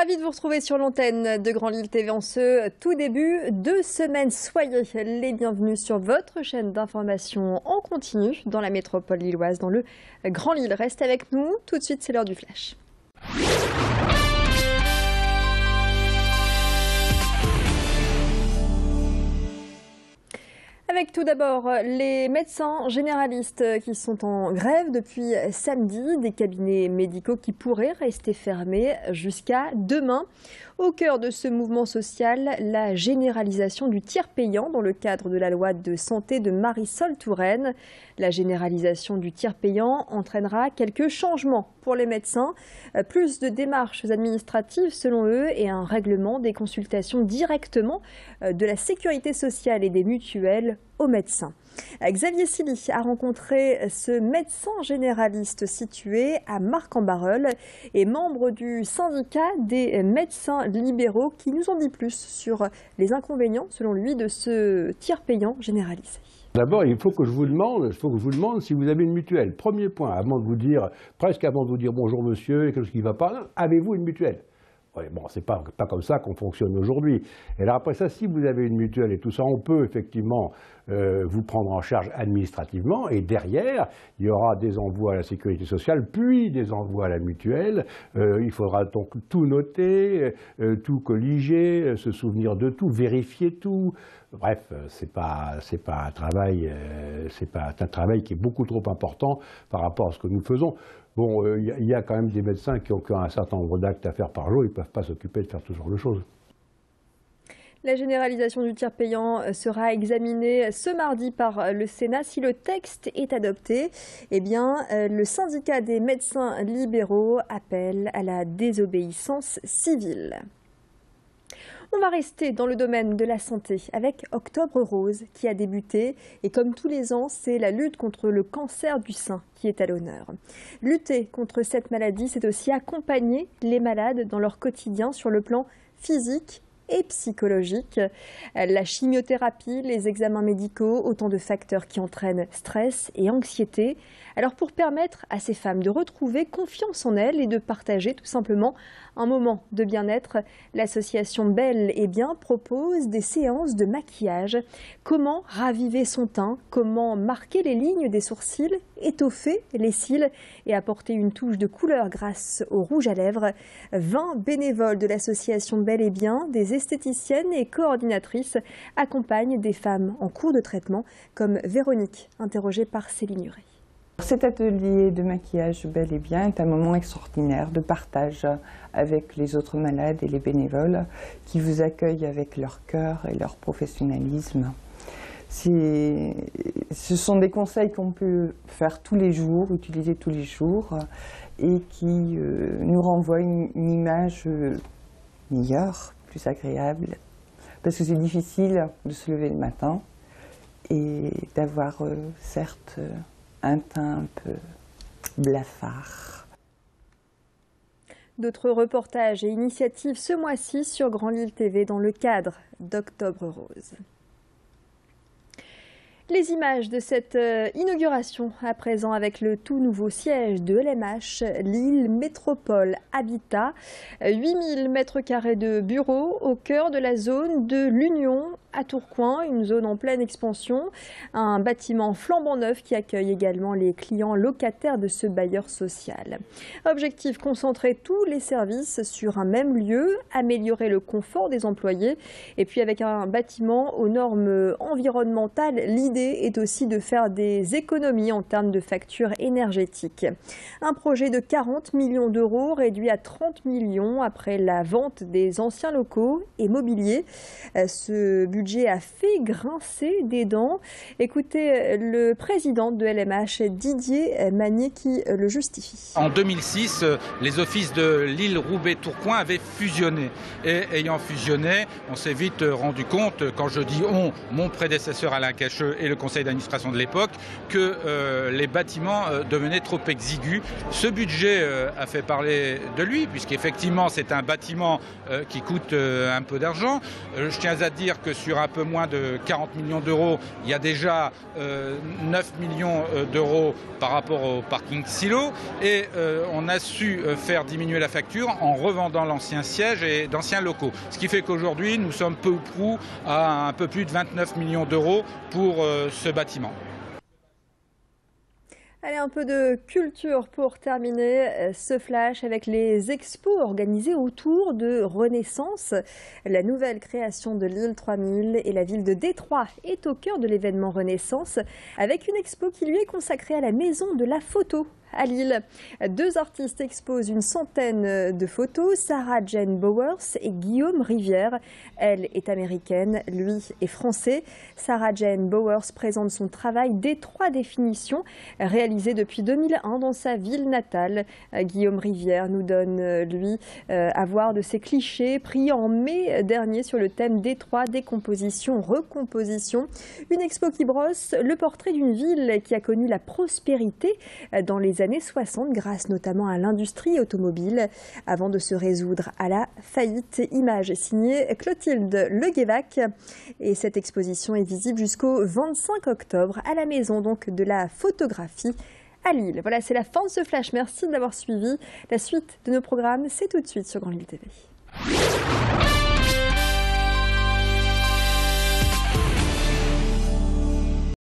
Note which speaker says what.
Speaker 1: Ravi de vous retrouver sur l'antenne de Grand Lille TV en ce tout début de semaine. Soyez les bienvenus sur votre chaîne d'information en continu dans la métropole lilloise, dans le Grand Lille. Restez avec nous, tout de suite c'est l'heure du flash. Avec tout d'abord les médecins généralistes qui sont en grève depuis samedi, des cabinets médicaux qui pourraient rester fermés jusqu'à demain. Au cœur de ce mouvement social, la généralisation du tiers payant dans le cadre de la loi de santé de Marisol Touraine. La généralisation du tiers payant entraînera quelques changements pour les médecins, plus de démarches administratives selon eux et un règlement des consultations directement de la sécurité sociale et des mutuelles aux médecins. Xavier Silly a rencontré ce médecin généraliste situé à Marcq-en-Barœul et membre du syndicat des médecins libéraux qui nous en dit plus sur les inconvénients, selon lui, de ce tiers payant généralisé.
Speaker 2: D'abord, il faut que je vous demande si vous avez une mutuelle. Premier point, presque avant de vous dire bonjour monsieur, et quelque chose qui ne va pas, avez-vous une mutuelle? Ouais, bon, c'est pas comme ça qu'on fonctionne aujourd'hui. Et alors après ça, si vous avez une mutuelle et tout ça, on peut effectivement vous prendre en charge administrativement. Et derrière, il y aura des envois à la sécurité sociale, puis des envois à la mutuelle. Il faudra donc tout noter, tout colliger, se souvenir de tout, vérifier tout. Bref, c'est pas un travail qui est beaucoup trop important par rapport à ce que nous faisons. Bon, il y a quand même des médecins qui ont un certain nombre d'actes à faire par jour, ils ne peuvent pas s'occuper de faire tout ce genre de choses.
Speaker 1: La généralisation du tiers payant sera examinée ce mardi par le Sénat. Si le texte est adopté, eh bien, le syndicat des médecins libéraux appelle à la désobéissance civile. On va rester dans le domaine de la santé avec Octobre Rose qui a débuté et comme tous les ans, c'est la lutte contre le cancer du sein qui est à l'honneur. Lutter contre cette maladie, c'est aussi accompagner les malades dans leur quotidien sur le plan physique et psychologique. La chimiothérapie, les examens médicaux, autant de facteurs qui entraînent stress et anxiété. Alors pour permettre à ces femmes de retrouver confiance en elles et de partager tout simplement un moment de bien-être, l'association Belle et Bien propose des séances de maquillage. Comment raviver son teint, comment marquer les lignes des sourcils, étoffer les cils et apporter une touche de couleur grâce au rouge à lèvres. 20 bénévoles de l'association Belle et Bien, des esthéticiennes et coordinatrices accompagnent des femmes en cours de traitement comme Véronique, interrogée par Céline Huret.
Speaker 3: Cet atelier de maquillage Belle et Bien est un moment extraordinaire de partage avec les autres malades et les bénévoles qui vous accueillent avec leur cœur et leur professionnalisme. Ce sont des conseils qu'on peut faire tous les jours, utiliser tous les jours et qui nous renvoient une image meilleure, plus agréable. Parce que c'est difficile de se lever le matin et d'avoir certes un teint un peu blafard.
Speaker 1: D'autres reportages et initiatives ce mois-ci sur Grand Lille TV dans le cadre d'Octobre Rose. Les images de cette inauguration à présent avec le tout nouveau siège de LMH, Lille Métropole Habitat. 8000 m² de bureaux au cœur de la zone de l'Union à Tourcoing, une zone en pleine expansion. Un bâtiment flambant neuf qui accueille également les clients locataires de ce bailleur social. Objectif, concentrer tous les services sur un même lieu, améliorer le confort des employés. Et puis avec un bâtiment aux normes environnementales, l'idée est aussi de faire des économies en termes de factures énergétiques. Un projet de 40 millions d'euros réduit à 30 millions après la vente des anciens locaux et mobiliers. Ce budget a fait grincer des dents. Écoutez le président de LMH, Didier Magnier, qui le justifie.
Speaker 4: En 2006, les offices de Lille, Roubaix, Tourcoing avaient fusionné. Et ayant fusionné, on s'est vite rendu compte, quand je dis on, mon prédécesseur Alain Cacheux et le conseil d'administration de l'époque que les bâtiments devenaient trop exigus. Ce budget a fait parler de lui, puisqu'effectivement c'est un bâtiment qui coûte un peu d'argent. Je tiens à dire que sur un peu moins de 40 millions d'euros, il y a déjà 9 millions d'euros par rapport au parking silo, et on a su faire diminuer la facture en revendant l'ancien siège et d'anciens locaux. Ce qui fait qu'aujourd'hui, nous sommes peu ou prou à un peu plus de 29 millions d'euros pour ce bâtiment.
Speaker 1: Allez, un peu de culture pour terminer ce flash avec les expos organisés autour de Renaissance. La nouvelle création de l'île 3000 et la ville de Détroit est au cœur de l'événement Renaissance avec une expo qui lui est consacrée à la maison de la photo à Lille. 2 artistes exposent une centaine de photos, Sarah Jane Bowers et Guillaume Rivière. Elle est américaine, lui est français. Sarah Jane Bowers présente son travail Détroit définition, réalisé depuis 2001 dans sa ville natale. Guillaume Rivière nous donne, lui, à voir de ses clichés pris en mai dernier sur le thème Détroit, décomposition, recomposition. Une expo qui brosse le portrait d'une ville qui a connu la prospérité dans les années 60 grâce notamment à l'industrie automobile avant de se résoudre à la faillite. Image signée Clotilde Leguévac et cette exposition est visible jusqu'au 25 octobre à la maison donc de la photographie à Lille. Voilà, c'est la fin de ce flash. Merci de l'avoir suivi. La suite de nos programmes, c'est tout de suite sur Grande Ville TV.